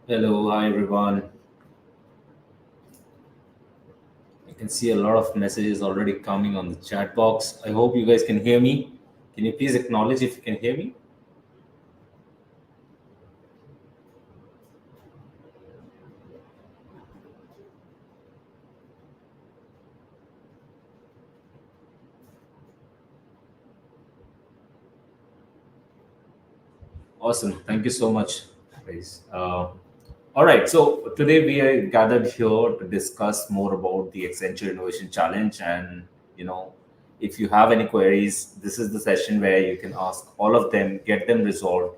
Hello, hi everyone. I can see a lot of messages already coming on the chat box. I hope you guys can hear me. Can you please acknowledge if you can hear me? Awesome. Thank you so much, guys. All right. So today we are gathered here to discuss more about the Accenture Innovation Challenge. And, you know, if you have any queries, this is the session where you can ask all of them, get them resolved,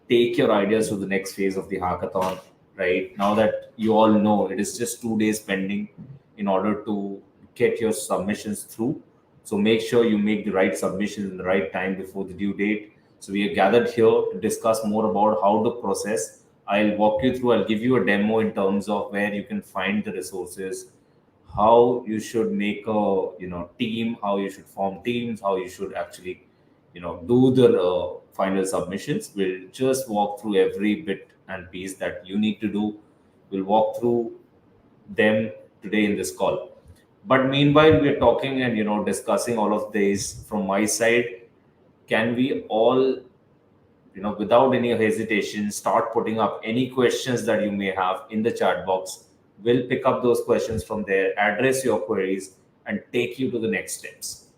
take your ideas to the next phase of the hackathon, right? Now that you all know it is just 2 days pending in order to get your submissions through. So make sure you make the right submissions in the right time before the due date. So we are gathered here to discuss more about how to process. I'll walk you through, I'll give you a demo in terms of where you can find the resources, how you should make a team, how you should form teams, how you should actually do the final submissions. We'll just walk through every bit and piece that you need to do. We'll walk through them today in this call. But meanwhile, we're talking and discussing all of this from my side. Can we all, without any hesitation, start putting up any questions that you may have in the chat box? We'll pick up those questions from there, address your queries, and take you to the next steps,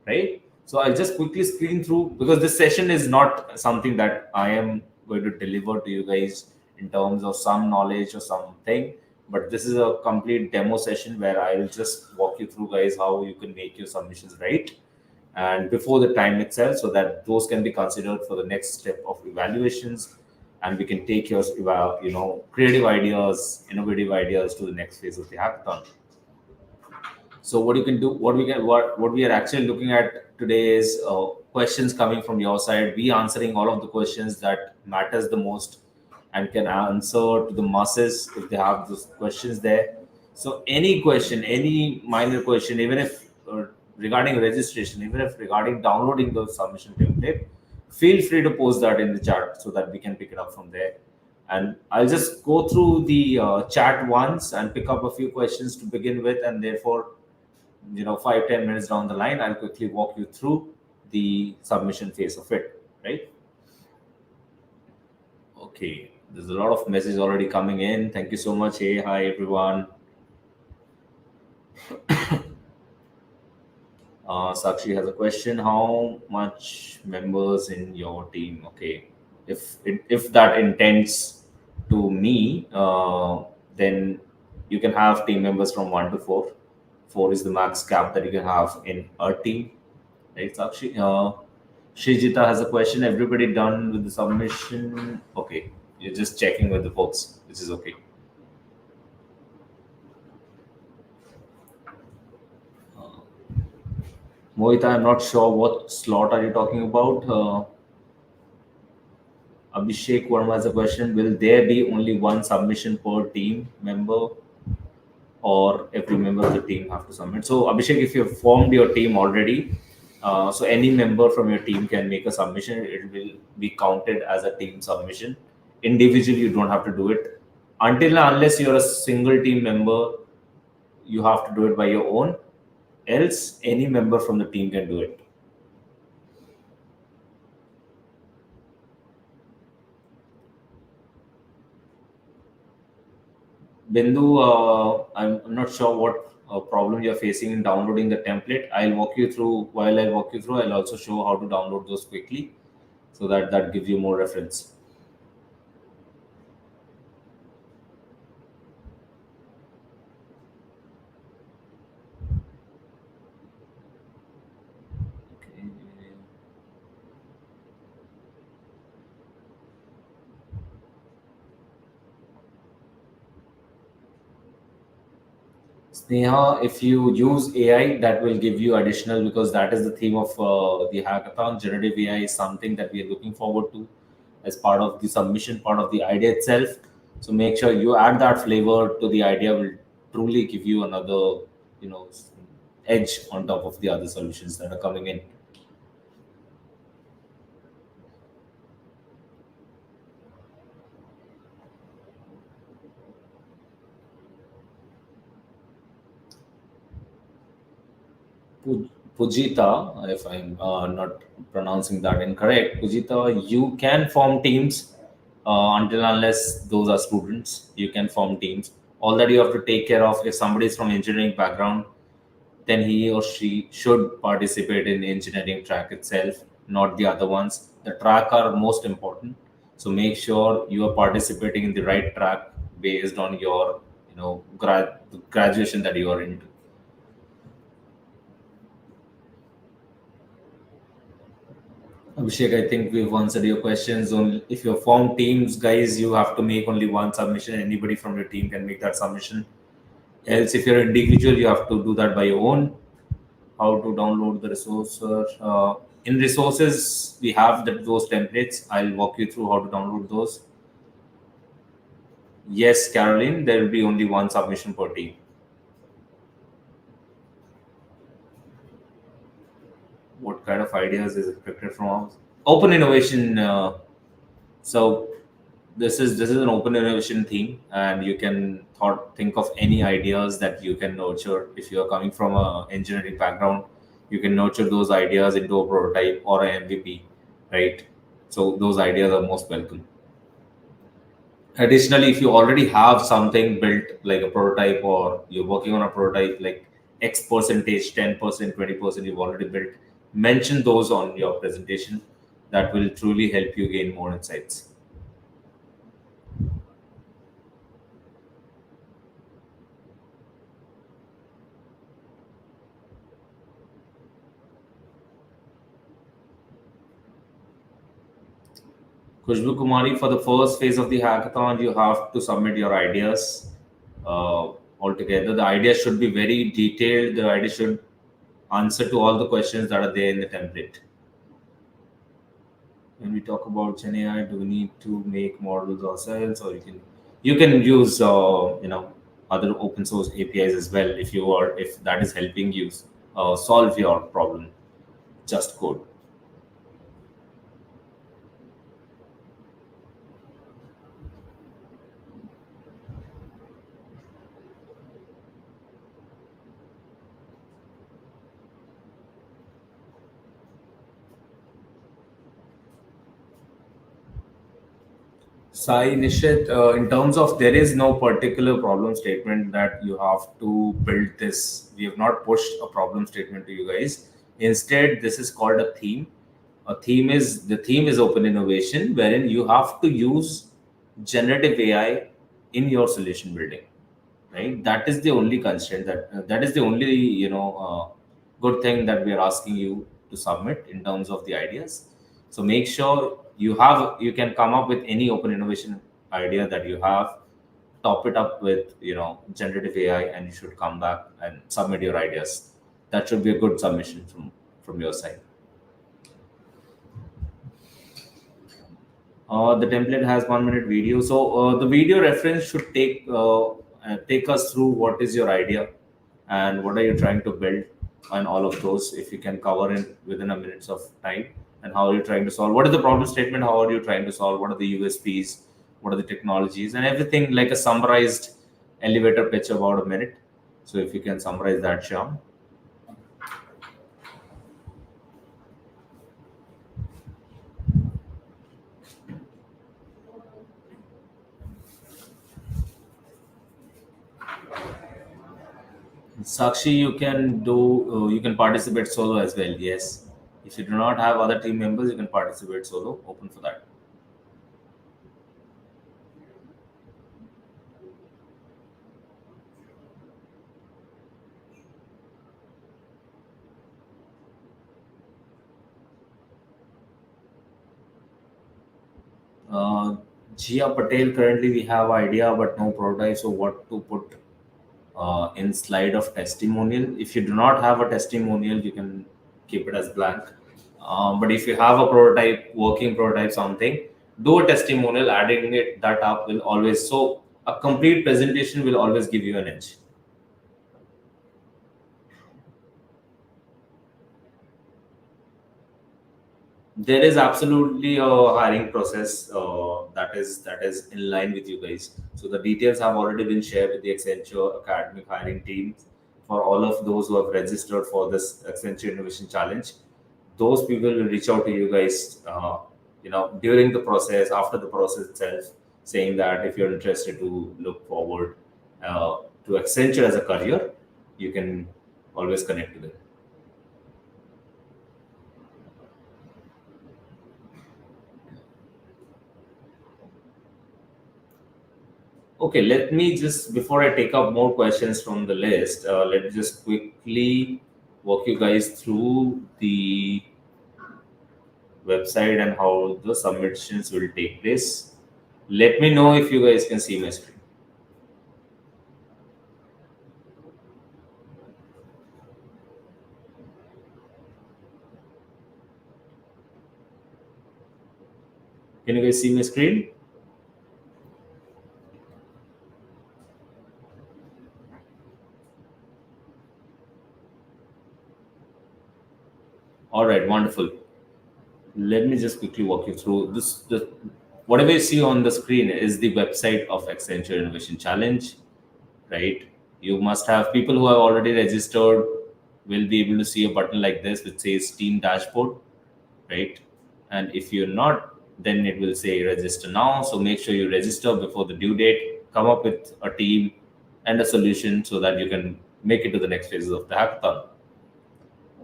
right? So I'll just quickly screen through because this session is not something that I am going to deliver to you guys in terms of some knowledge or something. But this is a complete demo session where I'll just walk you through, guys, how you can make your submissions right and before the time itself, so that those can be considered for the next step of evaluations, and we can take your creative ideas, innovative ideas to the next phase of the hackathon. So what you can do, what we are actually looking at today is questions coming from your side. We answering all of the questions that matters the most and can answer to the masses if they have those questions there. So any question, any minor question, even if regarding registration, even if regarding downloading the submission template, feel free to post that in the chat so that we can pick it up from there. And I'll just go through the chat once and pick up a few questions to begin with, and therefore 5-10 minutes down the line, I'll quickly walk you through the submission phase of it, right? Okay, there's a lot of messages already coming in. Thank you so much. Hey, hi everyone. Sakshi has a question. How much members in your team? Okay, if that intends to me, then you can have team members from 1 to 4. 4 is the max cap that you can have in a team, right, Sakshi? Shrijita has a question. Everybody done with the submission? Okay, you're just checking with the folks, which is okay. Mohita, I'm not sure what slot are you talking about. Abhishek Verma has a question. Will there be only one submission per team member, or every member of the team have to submit? So, Abhishek, if you've formed your team already, so any member from your team can make a submission. It will be counted as a team submission. Individually, you don't have to do it until and unless you're a single team member. You have to do it by your own. Else, any member from the team can do it. Bindu, I'm not sure what problem you're facing in downloading the template. I'll walk you through. While I walk you through, I'll also show how to download those quickly, so that gives you more reference. Okay. Sneha, if you use AI, that will give you additional, because that is the theme of the hackathon. Generative AI is something that we are looking forward to as part of the submission, part of the idea itself. So make sure you add that flavor to the idea. Will truly give you another, you know, edge on top of the other solutions that are coming in. Pujita, if I'm not pronouncing that incorrect, Pujita, you can form teams until unless those are students. You can form teams. All that you have to take care of, if somebody is from engineering background, then he or she should participate in the engineering track itself, not the other ones. The track are most important. So make sure you are participating in the right track based on your, graduation that you are into. Abhishek, I think we've answered your questions. On if you form teams, guys, you have to make only one submission. Anybody from your team can make that submission. Else, if you're an individual, you have to do that by your own. How to download the resource? In resources, we have those templates. I'll walk you through how to download those. Yes, Caroline, there will be only one submission per team. What kind of ideas is expected from us? Open innovation. So this is an open innovation theme, and you can think of any ideas that you can nurture. If you are coming from a engineering background, you can nurture those ideas into a prototype or an MVP, right? So those ideas are most welcome. Additionally, if you already have something built like a prototype, or you're working on a prototype like X percentage, 10%, 20% you've already built, mention those on your presentation. That will truly help you gain more insights. Khushbu Kumari, for the first phase of the hackathon, you have to submit your ideas altogether. The idea should be very detailed. The idea should answer to all the questions that are there in the template. When we talk about Gen AI, do we need to make models ourselves, or you can use other open source APIs as well if that is helping you solve your problem. Just code. Sai Nishit, in terms of there is no particular problem statement that you have to build this. We have not pushed a problem statement to you guys. Instead, this is called a theme. A theme is the theme is open innovation, wherein you have to use generative AI in your solution building, right? That is the only constraint that is the only good thing that we are asking you to submit in terms of the ideas. So make sure you can come up with any open innovation idea that you have, top it up with generative AI, and you should come back and submit your ideas. That should be a good submission from your side. The template has 1 minute video. So the video reference should take us through what is your idea and what are you trying to build, and all of those. If you can cover in within a minutes of time, and how are you trying to solve? What is the problem statement? How are you trying to solve? What are the USPs? What are the technologies? And everything like a summarized elevator pitch about a minute. So if you can summarize that, Shyam. Sakshi, you can participate solo as well. Yes, if you do not have other team members, you can participate solo. Open for that. Uh, Jia Patel, currently we have idea but no prototype. So what to put in slide of testimonial? If you do not have a testimonial, you can keep it as blank. But if you have a prototype, working prototype, something, do a testimonial. Adding it that up will always, so a complete presentation will always give you an edge. There is absolutely a hiring process that is in line with you guys. So the details have already been shared with the Accenture academic hiring team for all of those who have registered for this Accenture Innovation Challenge. Those people will reach out to you guys, during the process, after the process itself, saying that if you're interested to look forward to Accenture as a career, you can always connect to them. Okay, let me just, before I take up more questions from the list, let me just quickly walk you guys through the website and how the submissions will take place. Let me know if you guys can see my screen. Can you guys see my screen? All right, wonderful. Let me just quickly walk you through this. Whatever you see on the screen is the website of Accenture Innovation Challenge, right? You must have people who have already registered will be able to see a button like this which says Team Dashboard, right? And if you're not, then it will say register now. So make sure you register before the due date, come up with a team and a solution so that you can make it to the next phases of the hackathon.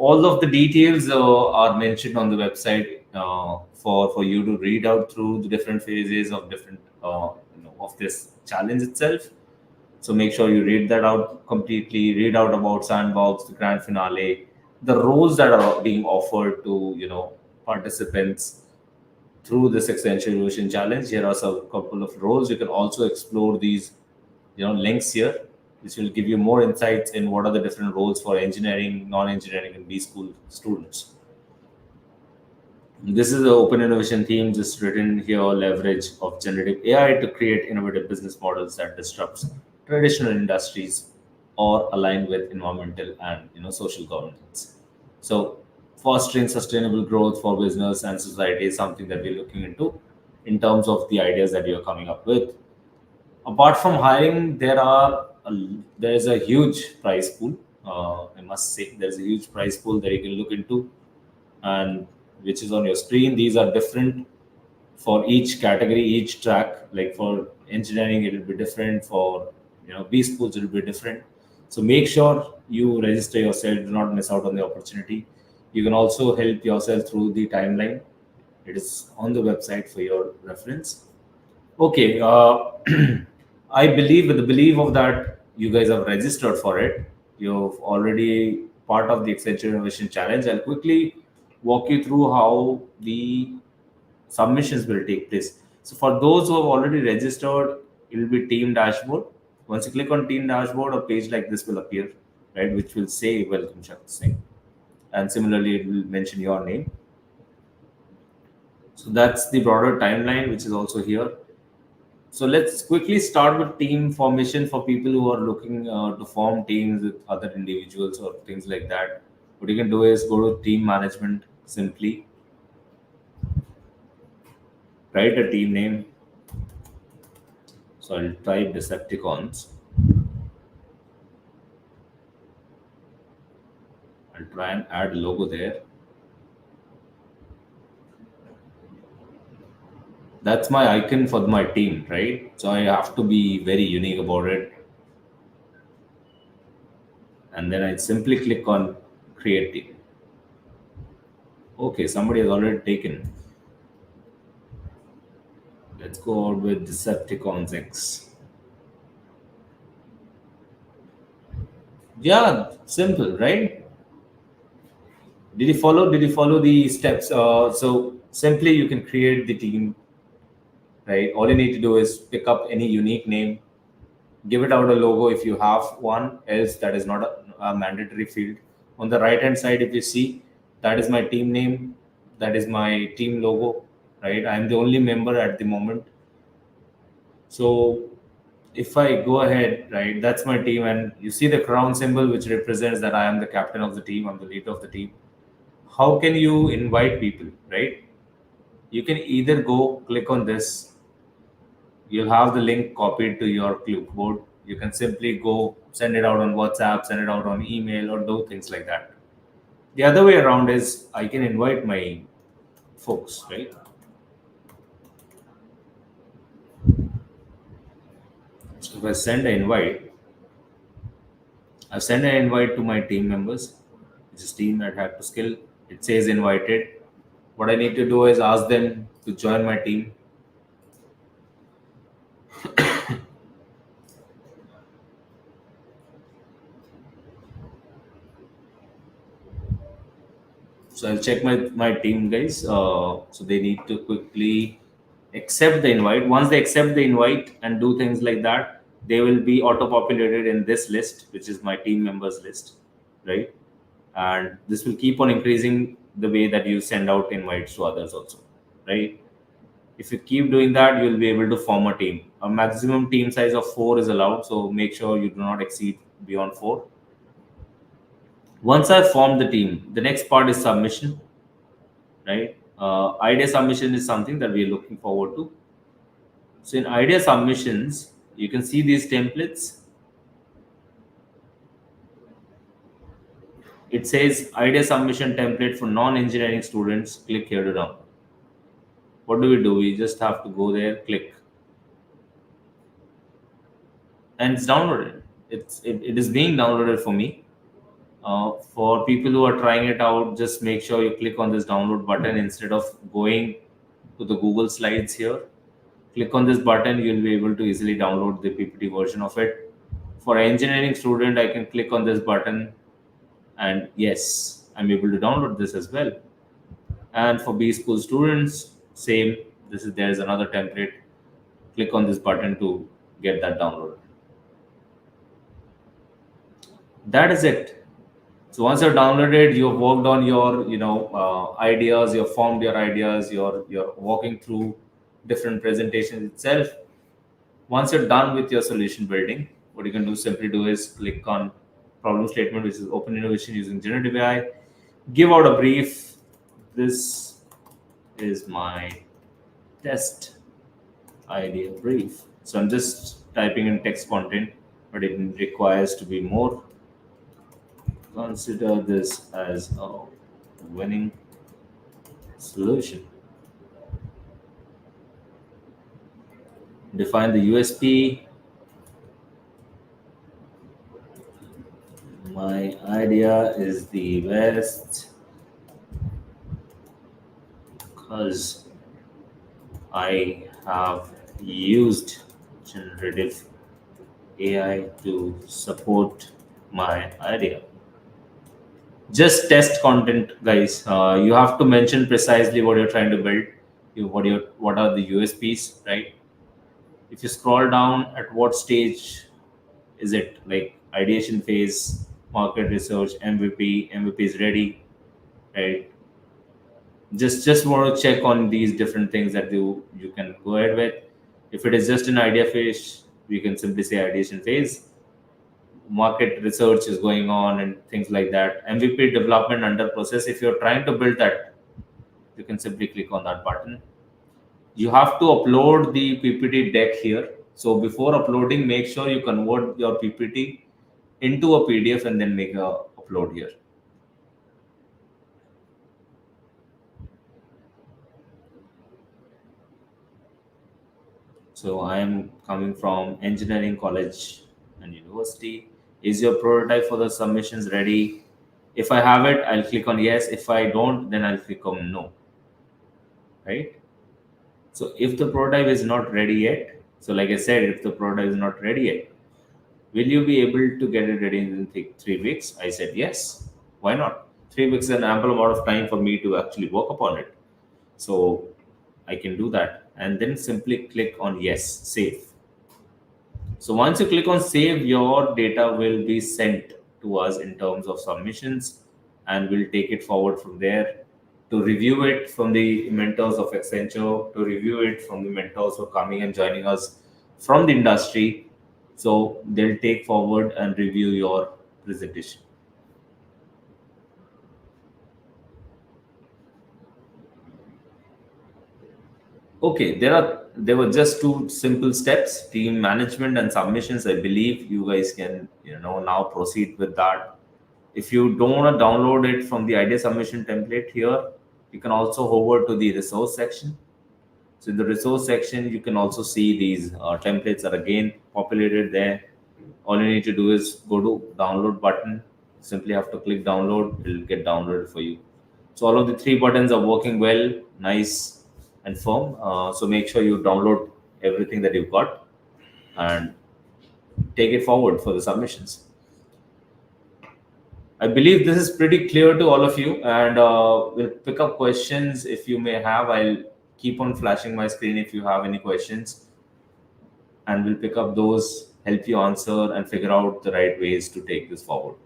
All of the details are mentioned on the website for you to read out through the different phases of different of this challenge itself. So make sure you read that out completely. Read out about sandbox, the grand finale, the roles that are being offered to participants through this Accenture Innovation Challenge. Here are some couple of roles. You can also explore these, links here, which will give you more insights in what are the different roles for engineering, non-engineering, and B school students. This is the open innovation theme just written here, leverage of generative AI to create innovative business models that disrupts traditional industries or align with environmental and social governance. So fostering sustainable growth for business and society is something that we're looking into in terms of the ideas that you're coming up with. Apart from hiring, there is a huge prize pool. I must say, there's a huge prize pool that you can look into, and which is on your screen. These are different for each category, each track. Like for engineering, it will be different. For B schools, it will be different. So make sure you register yourself. Do not miss out on the opportunity. You can also help yourself through the timeline. It is on the website for your reference. Okay, I believe with the belief of that you guys have registered for it. You've already part of the Accenture Innovation Challenge. I'll quickly walk you through how the submissions will take place. So for those who have already registered, it will be team dashboard. Once you click on team dashboard, a page like this will appear, right, which will say welcome Shakti Singh. And similarly, it will mention your name. So that's the broader timeline, which is also here. So let's quickly start with team formation for people who are looking to form teams with other individuals or things like that. What you can do is go to team management simply, write a team name. So I'll type Decepticons. I'll try and add a logo there. That's my icon for my team, right? So I have to be very unique about it. And then I simply click on create team. Okay, somebody has already taken. Let's go out with Decepticons X. Yeah, simple, right? Did you follow the steps? So simply you can create the team, right? All you need to do is pick up any unique name, give it out a logo if you have one, else that is not a mandatory field. On the right hand side, if you see, that is my team name, that is my team logo, right? I'm the only member at the moment. So if I go ahead, right, that's my team, and you see the crown symbol, which represents that I am the captain of the team, I'm the leader of the team. How can you invite people, right? You can either go click on this, you'll have the link copied to your clipboard. You can simply go send it out on WhatsApp, send it out on email, or do things like that. The other way around is I can invite my folks, right? So if I send an invite, I send an invite to my team members, which is team at Hack to Skill. It says invited. What I need to do is ask them to join my team. So I'll check my team guys. So they need to quickly accept the invite. Once they accept the invite and do things like that, they will be auto populated in this list, which is my team members list, right? And this will keep on increasing the way that you send out invites to others also, right? If you keep doing that, you'll be able to form a team. A maximum team size of four is allowed, so make sure you do not exceed beyond four. Once I've formed the team, the next part is submission, right? Idea submission is something that we're looking forward to. So in idea submissions, you can see these templates. It says idea submission template for non-engineering students. Click here to download. What do? We just have to go there, click, and it's downloaded. It is being downloaded for me. For people who are trying it out, just make sure you click on this download button instead of going to the Google Slides here. Click on this button, you'll be able to easily download the PPT version of it. For an engineering student, I can click on this button, and yes, I'm able to download this as well. And for B school students, Same, this is there is another template. Click on this button to get that downloaded. That is it. So once you've downloaded, you've worked on your ideas, you've formed your ideas, you're walking through different presentations itself. Once you're done with your solution building, what you can do simply do is click on problem statement, which is open innovation using generative AI. Give out a brief. This is my test idea brief. So I'm just typing in text content, but it requires to be more. Consider this as a winning solution. Define the USP. My idea is the best because I have used generative AI to support my idea. Just test content, guys. You have to mention precisely what you're trying to build. What are the USPs, right? If you scroll down, at what stage is it? Like ideation phase, market research, MVP is ready, right? Just want to check on these different things that you can go ahead with. If it is just an idea phase, we can simply say ideation phase. Market research is going on and things like that. MVP development under process. If you're trying to build that, you can simply click on that button. You have to upload the PPT deck here. So before uploading, make sure you convert your PPT into a PDF and then make a upload here. So I am coming from engineering college and university. Is your prototype for the submissions ready? If I have it, I'll click on yes. If I don't, then I'll click on no. Right? So if the prototype is not ready yet, so like I said, if the prototype is not ready yet, will you be able to get it ready in 3 weeks? I said yes. Why not? 3 weeks is an ample amount of time for me to actually work upon it. So I can do that. And then simply click on yes, save. So once you click on save, your data will be sent to us in terms of submissions, and we'll take it forward from there to review it from the mentors of Accenture, to review it from the mentors who are coming and joining us from the industry. So they'll take forward and review your presentation. Okay, there were just two simple steps: team management and submissions. I believe you guys can now proceed with that. If you don't want to download it from the idea submission template here, you can also hover to the resource section. So in the resource section, you can also see these templates are again populated there. All you need to do is go to download button. Simply have to click download. It will get downloaded for you. So all of the three buttons are working well, nice and firm. So make sure you download everything that you've got and take it forward for the submissions. I believe this is pretty clear to all of you, and we'll pick up questions if you may have. I'll keep on flashing my screen if you have any questions, and we'll pick up those, help you answer, and figure out the right ways to take this forward.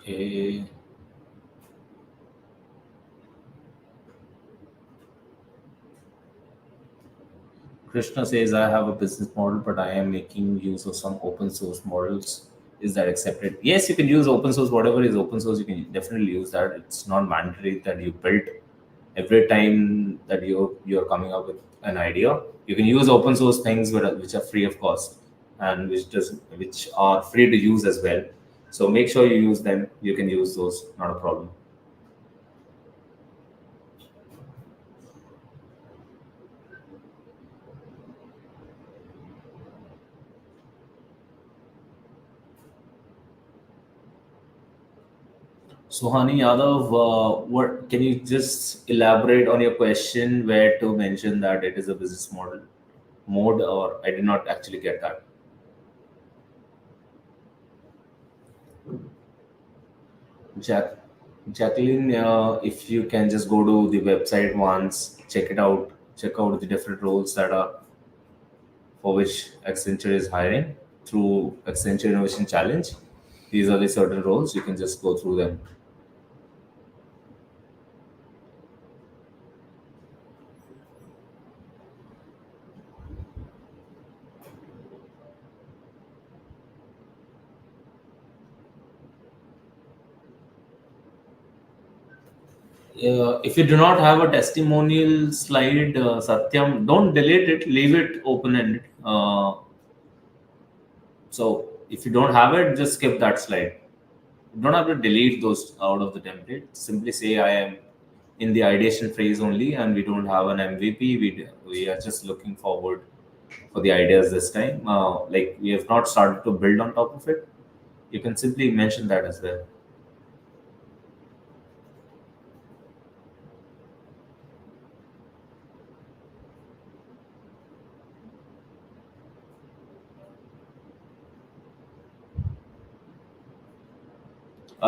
Okay. Krishna says, I have a business model, but I am making use of some open source models. Is that accepted? Yes, you can use open source. Whatever is open source, you can definitely use that. It's not mandatory that you build every time that you're coming up with an idea. You can use open source things which are free of cost and which are free to use as well. So make sure you use them. You can use those, not a problem. Suhani Yadav, what can you just elaborate on your question where to mention that it is a business model mode, or I did not actually get that. Jack, Jacqueline, if you can just go to the website once, check out the different roles that are for which Accenture is hiring through Accenture Innovation Challenge. These are the certain roles. You can just go through them. If you do not have a testimonial slide, Satyam, don't delete it. Leave it open ended. So if you don't have it, just skip that slide. You don't have to delete those out of the template. Simply say I am in the ideation phase only, and we don't have an MVP. We are just looking forward for the ideas this time. Like we have not started to build on top of it. You can simply mention that as well.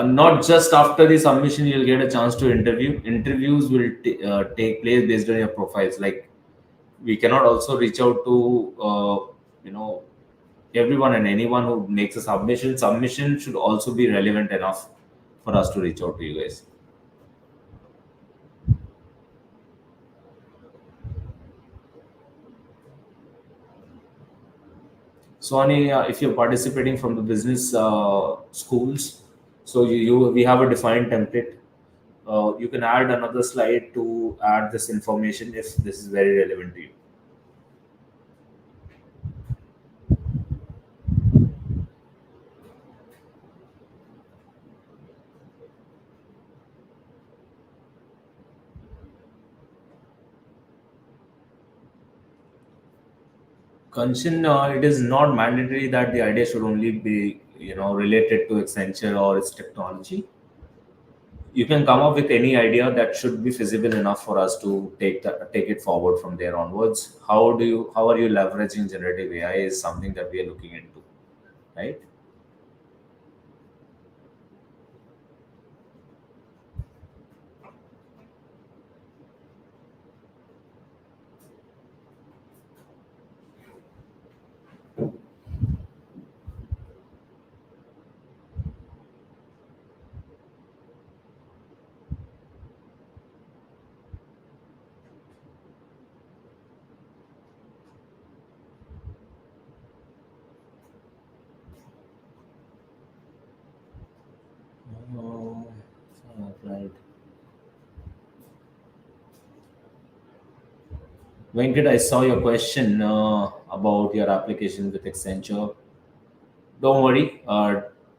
Not just after the submission, you'll get a chance to interview. Interviews will take place based on your profiles. Like we cannot also reach out to you know everyone and anyone who makes a submission. Submission should also be relevant enough for us to reach out to you guys. So, Ani, if you're participating from the business schools, so we have a defined template. You can add another slide to add this information if this is very relevant to you. Kanchan, it is not mandatory that the idea should only be related to Accenture or its technology. You can come up with any idea that should be feasible enough for us to take it forward from there onwards. How are you leveraging generative AI is something that we are looking into, right? Oh, right. Venkat, I saw your question about your application with Accenture. Don't worry.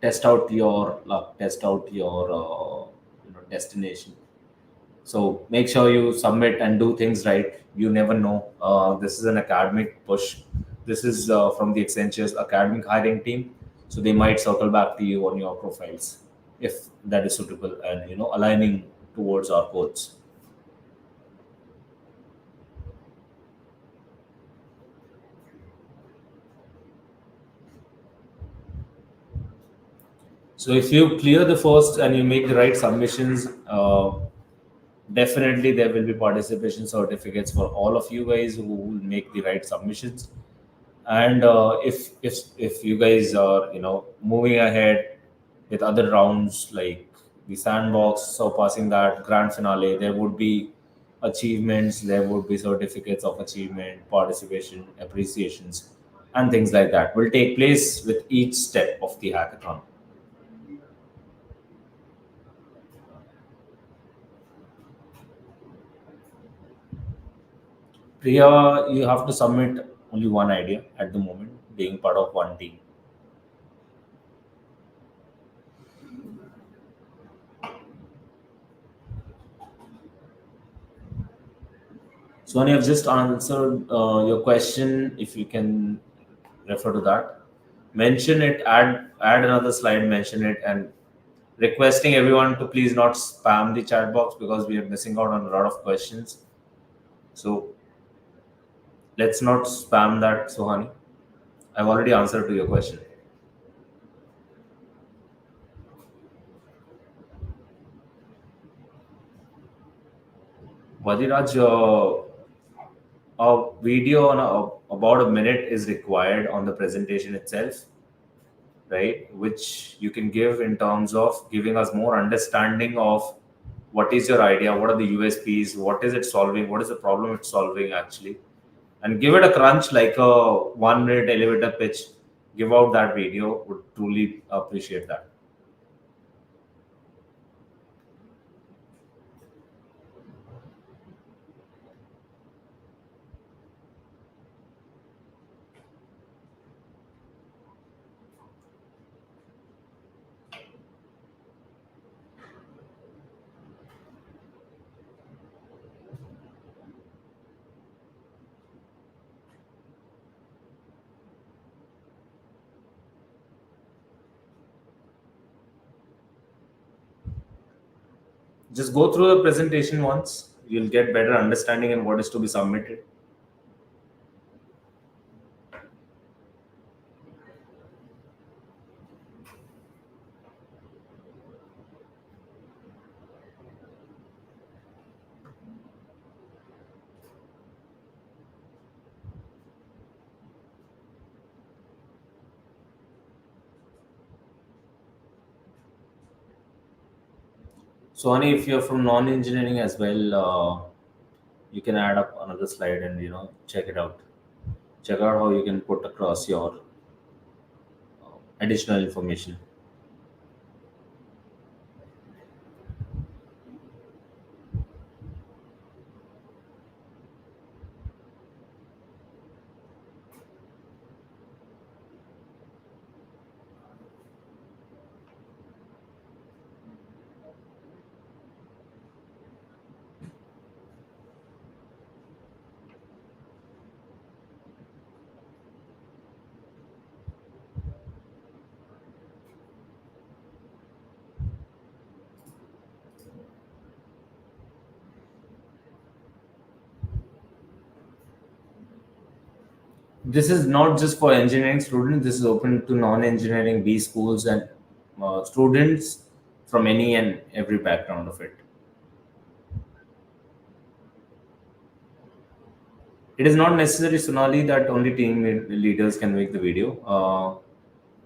Test out your luck. Test out your destination. So make sure you submit and do things right. You never know. This is an academic push. This is from the Accenture's academic hiring team. So they might circle back to you on your profiles if that is suitable and aligning towards our goals. So if you clear the first and you make the right submissions, definitely there will be participation certificates for all of you guys who will make the right submissions. And if you guys are moving ahead, with other rounds like the sandbox, surpassing that grand finale. There would be achievements, there would be certificates of achievement, participation, appreciations, and things like that will take place with each step of the hackathon. Priya, you have to submit only one idea at the moment, being part of one team. So, I've just answered your question. If you can refer to that, mention it, add another slide, mention it, and requesting everyone to please not spam the chat box because we are missing out on a lot of questions. So let's not spam that, Sohani. I've already answered to your question. Vadiraj, a video on about a minute is required on the presentation itself, right? Which you can give in terms of giving us more understanding of what is your idea, what are the USPs, what is it solving, what is the problem it's solving actually, and give it a crunch like a 1 minute elevator pitch. Give out that video, would truly appreciate that. Just go through the presentation once, you'll get better understanding in what is to be submitted. So Ani, if you're from non-engineering as well, you can add up another slide and check it out. Check out how you can put across your additional information. This is not just for engineering students. This is open to non-engineering B schools and students from any and every background of it. It is not necessary, Sonali, that only team leaders can make the video.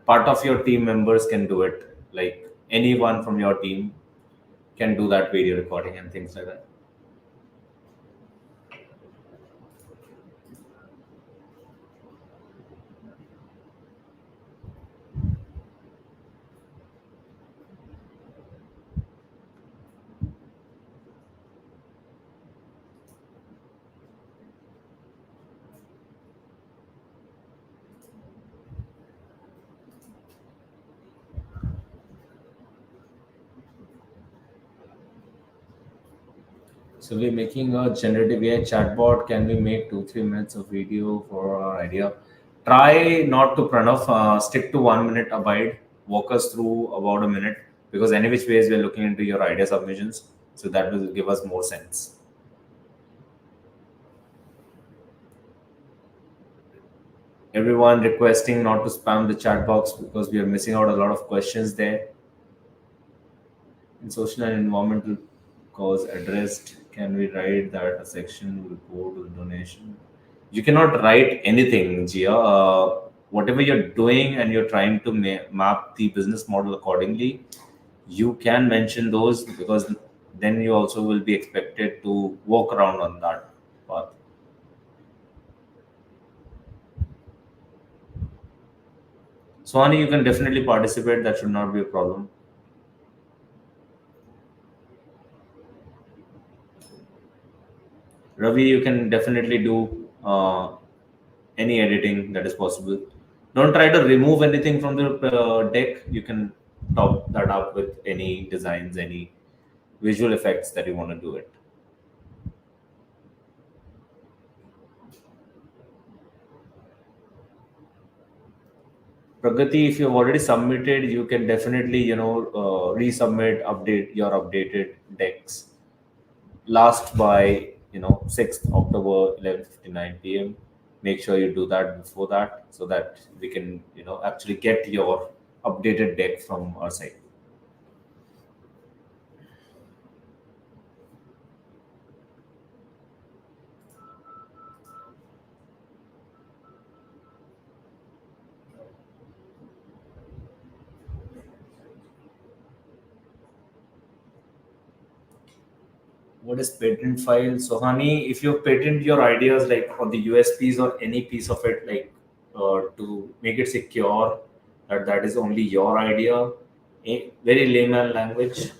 Part of your team members can do it. Like anyone from your team can do that video recording and things like that. So we're making a generative AI chatbot. Can we make 2 3 minutes of video for our idea? Try not to Pranav. Stick to 1 minute. Abide. Walk us through about a minute because any which ways we're looking into your idea submissions. So that will give us more sense. Everyone requesting not to spam the chat box because we are missing out a lot of questions there. In social and environmental cause addressed, can we write that a section will go to the donation? You cannot write anything, Gia. whatever you're doing and you're trying to map the business model accordingly, you can mention those, because then you also will be expected to walk around on that path. So, Ani, you can definitely participate. That should not be a problem. Ravi, you can definitely do any editing that is possible. Don't try to remove anything from the deck. You can top that up with any designs, any visual effects that you want to do it. Pragati, if you've already submitted, you can definitely, resubmit, update your updated decks. Last by, 6th October, 11:59 p.m. Make sure you do that before that, so that we can, actually get your updated deck from our side. What is patent file? So, honey, if you patent your ideas like on the USPs or any piece of it, like to make it secure, that that is only your idea, very layman language.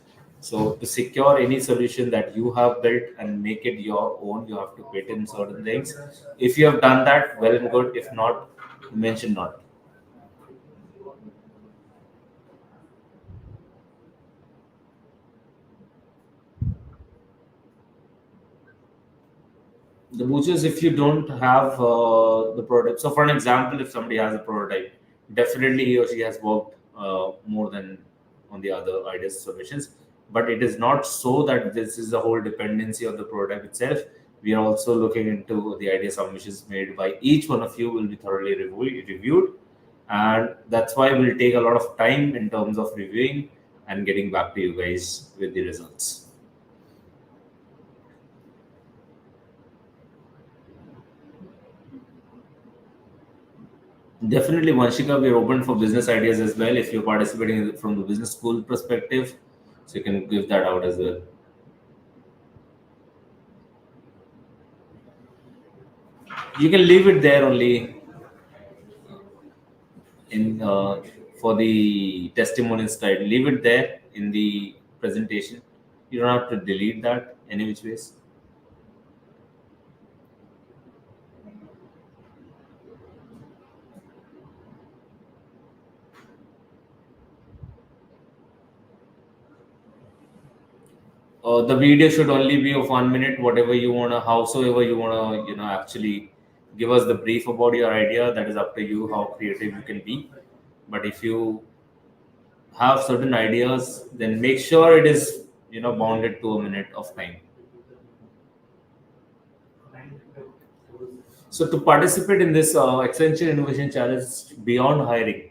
So, to secure any solution that you have built and make it your own, you have to patent certain things. If you have done that, well and good. If not, mention not. The butchers, if you don't have the prototype. So, for an example, if somebody has a prototype, definitely he or she has worked more than on the other ideas submissions. But it is not so that this is a whole dependency on the prototype itself. We are also looking into the idea submissions made by each one of you will be thoroughly reviewed, and that's why we'll take a lot of time in terms of reviewing and getting back to you guys with the results. Definitely, Vanshika, we're open for business ideas as well. If you're participating from the business school perspective, so you can give that out as well. You can leave it there only in for the testimonial slide. Leave it there in the presentation. You don't have to delete that any which ways. The video should only be of 1 minute. Whatever you wanna, howsoever you wanna, actually give us the brief about your idea. That is up to you. How creative you can be. But if you have certain ideas, then make sure it is bounded to a minute of time. So to participate in this Accenture Innovation Challenge beyond hiring,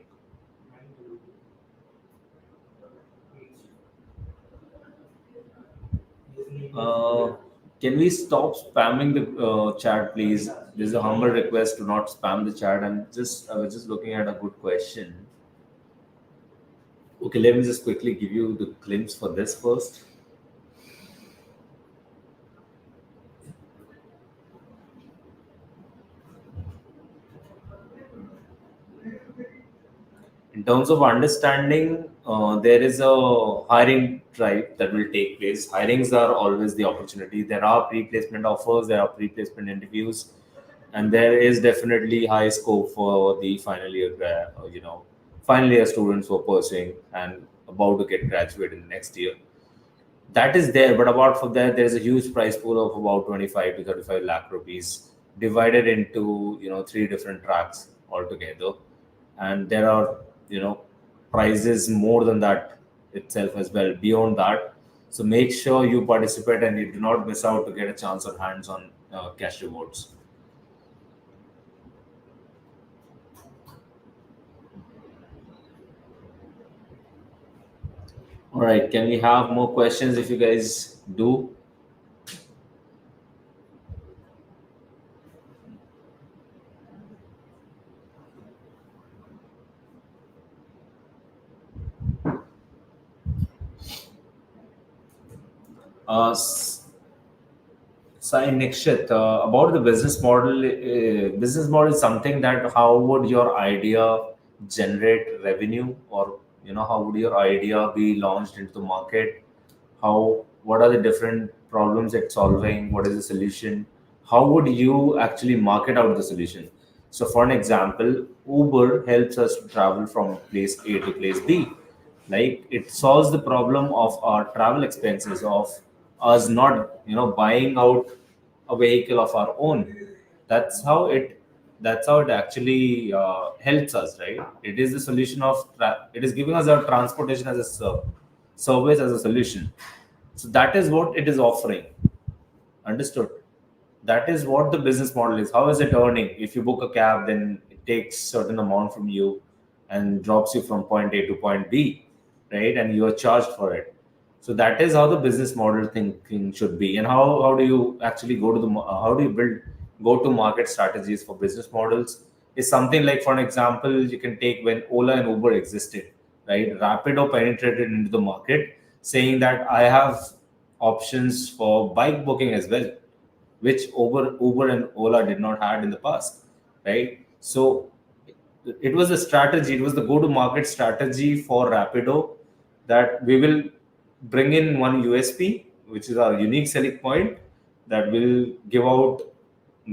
uh, can we stop spamming the chat, please? There's a humble request to not spam the chat. I was just looking at a good question. Okay, let me just quickly give you the glimpse for this first. In terms of understanding, there is a hiring drive that will take place. Hirings are always the opportunity. There are pre-placement offers, there are pre-placement interviews, and there is definitely high scope for the final year students who are pursuing and about to get graduated next year. That is there, but apart from that, there is a huge prize pool of about 25 to 35 lakh rupees divided into three different tracks altogether, and there are prizes more than that itself as well beyond that. So make sure you participate and you do not miss out to get a chance on hands on cash rewards. All right, can we have more questions if you guys do? S- Sai Nikshit, about the business model. Business model is something that how would your idea generate revenue, or how would your idea be launched into the market? How What are the different problems it's solving? What is the solution? How would you actually market out the solution? So, for an example, Uber helps us to travel from place A to place B. Like it solves the problem of our travel expenses of us not buying out a vehicle of our own. That's how it that's how it actually helps us, right? It is the solution of it is giving us our transportation as a service, as a solution. So that is what it is offering. Understood? That is what the business model is. How is it earning? If you book a cab, then it takes certain amount from you and drops you from point A to point B, right? And you are charged for it. So that is how the business model thinking should be. And how do you actually go to how do you build go to market strategies for business models? Is something like, for an example, you can take when Ola and Uber existed, right? Rapido penetrated into the market, saying that I have options for bike booking as well, which Uber and Ola did not had in the past, right? So it was a strategy. It was the go-to-market strategy for Rapido, that we will bring in one USP, which is our unique selling point, that will give out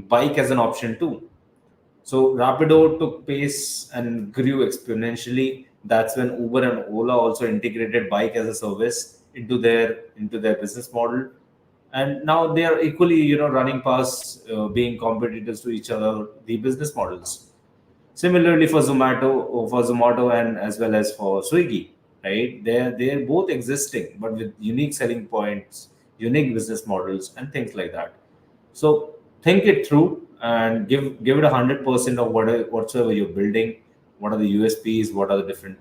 bike as an option too. So Rapido took pace and grew exponentially. That's when Uber and Ola also integrated bike as a service into their business model, and now they are equally running past, being competitors to each other, the business models. Similarly for Zomato and as well as for Swiggy, right? They're both existing, but with unique selling points, unique business models, and things like that. So think it through and give it 100% of whatsoever you're building. What are the USPs? What are the different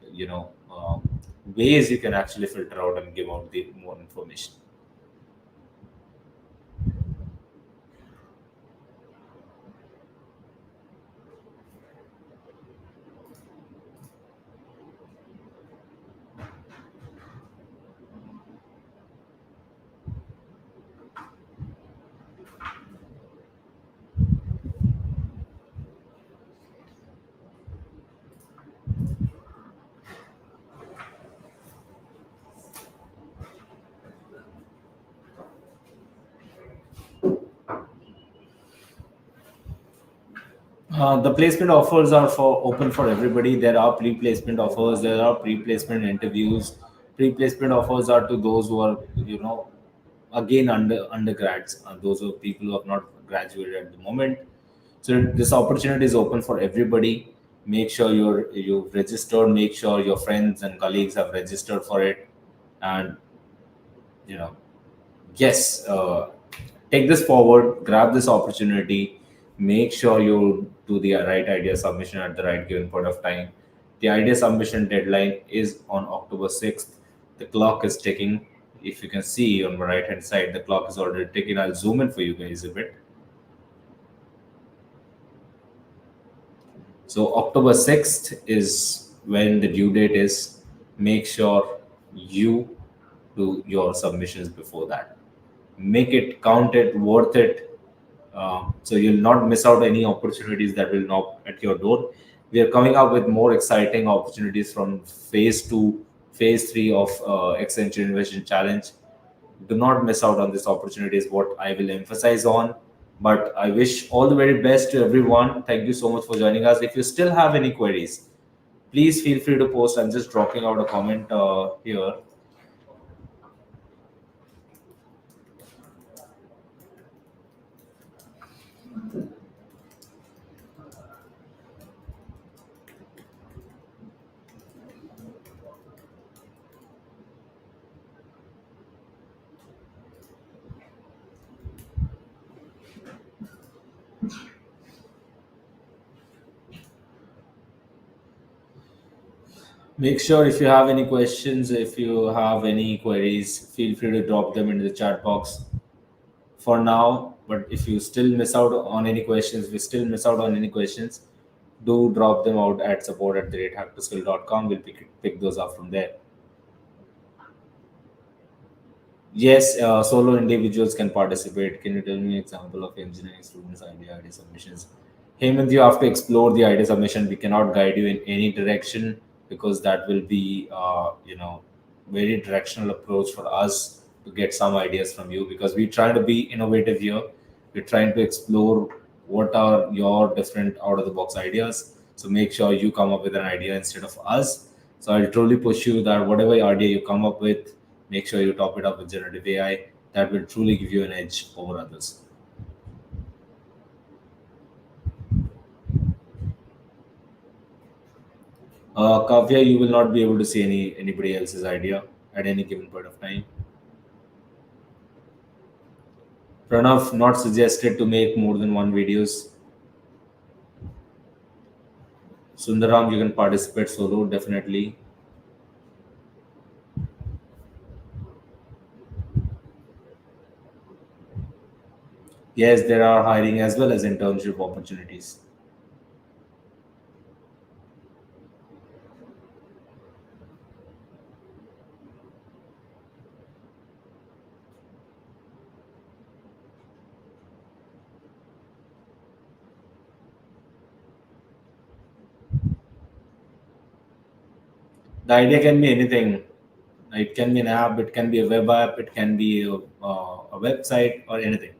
ways you can actually filter out and give out the more information? The placement offers are for open for everybody. There are pre-placement offers. There are pre-placement interviews. Pre-placement offers are to those who are, again undergrads, those are people who have not graduated at the moment. So this opportunity is open for everybody. Make sure you've registered. Make sure your friends and colleagues have registered for it, and you know yes, take this forward, grab this opportunity, make sure you do the right idea submission at the right given point of time. The idea submission deadline is on October 6th. The clock is ticking. If you can see on the right hand side, the clock is already ticking. I'll zoom in for you guys a bit. So October 6th is when the due date is. Make sure you do your submissions before that. Make it, count it, worth it, so you'll not miss out any opportunities that will knock at your door. We are coming up with more exciting opportunities from phase two, phase three of Accenture Innovation Challenge. Do not miss out on this opportunity is what I will emphasize on. But I wish all the very best to everyone. Thank you so much for joining us. If you still have any queries, please feel free to post. I'm just dropping out a comment here. Make sure if you have any questions, if you have any queries, feel free to drop them into the chat box for now. But if you still miss out on any questions, we still miss out on any questions, do drop them out at support@hacktoskill.com. We'll pick those up from there. Yes, solo individuals can participate. Can you tell me an example of engineering students' idea submissions? Hemant, you have to explore the idea submission. We cannot guide you in any direction because that will be, very directional approach for us to get some ideas from you because we're trying to be innovative here. We're trying to explore what are your different out of the box ideas. So make sure you come up with an idea instead of us. So I'll truly push you that whatever idea you come up with, make sure you top it up with generative AI. That will truly give you an edge over others. Kavya, you will not be able to see anybody else's idea at any given point of time. Pranav, not suggested to make more than one videos. Sundaram, you can participate solo, definitely. Yes, there are hiring as well as internship opportunities. The idea can be anything. It can be an app, it can be a web app, it can be a website or anything.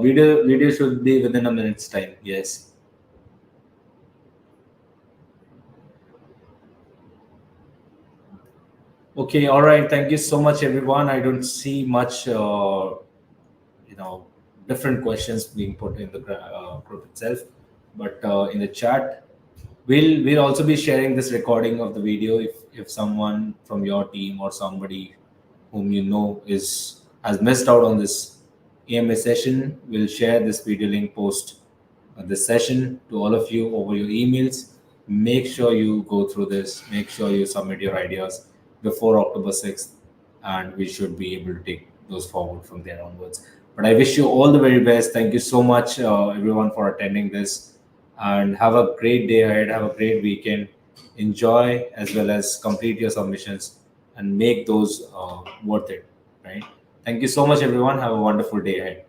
Video should be within a minute's time. Yes. Okay. All right. Thank you so much, everyone. I don't see much, you know, different questions being put in the group itself, but in the chat, we'll also be sharing this recording of the video if someone from your team or somebody whom you know is has missed out on this EMA session. We'll share this video link post this session to all of you over your emails. Make sure you go through this. Make sure you submit your ideas before October 6th, and we should be able to take those forward from there onwards. But I wish you all the very best. Thank you so much, everyone, for attending this, and have a great day ahead. Have a great weekend. Enjoy as well as complete your submissions and make those worth it. Right. Thank you so much, everyone. Have a wonderful day ahead.